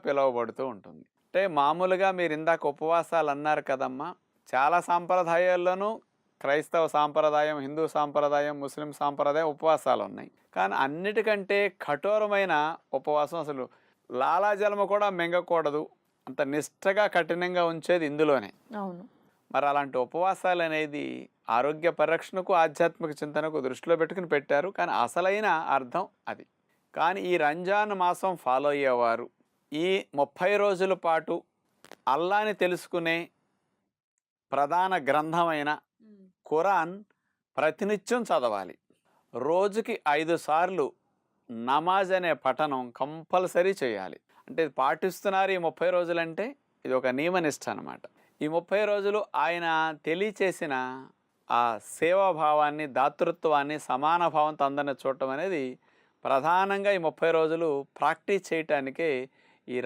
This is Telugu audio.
పిలువబడుతూ ఉంటుంది. అంటే మామూలుగా మీరు ఇందాక ఉపవాసాలు అన్నారు కదమ్మా! చాలా సాంప్రదాయాల్లోనూ క్రైస్తవ సాంప్రదాయం, హిందూ సాంప్రదాయం, ముస్లిం సాంప్రదాయం ఉపవాసాలున్నాయి. కానీ అన్నిటికంటే కఠోరమైన ఉపవాసం అసలు లాలాజలము కూడా మింగకూడదు. అంత నిష్టగా, కఠినంగా ఉంచేది ఇందులోనే. అవును. మరి అలాంటి ఉపవాసాలనేది ఆరోగ్య పరిరక్షణకు, ఆధ్యాత్మిక చింతనకు దృష్టిలో పెట్టుకుని పెట్టారు. కానీ అసలైన అర్థం అది. కానీ ఈ రంజాన్ మాసం ఫాలో అయ్యేవారు ఈ 30 రోజుల పాటు అల్లాని తెలుసుకునే ప్రధాన గ్రంథమైన ఖురాన్ ప్రతినిత్యం చదవాలి. రోజుకి 5 సార్లు నమాజ్ అనే పఠనం కంపల్సరీ చేయాలి. అంటే ఇది పాటిస్తున్నారు ఈ 30 రోజులంటే ఇది ఒక నియమనిష్ట అనమాట. ఈ 30 రోజులు ఆయన తెలియచేసిన ఆ సేవాభావాన్ని, దాతృత్వాన్ని, సమాన భావంతో అందరిని చూడటం అనేది ప్రధానంగా ఈ 30 రోజులు ప్రాక్టీస్ చేయటానికే ఈ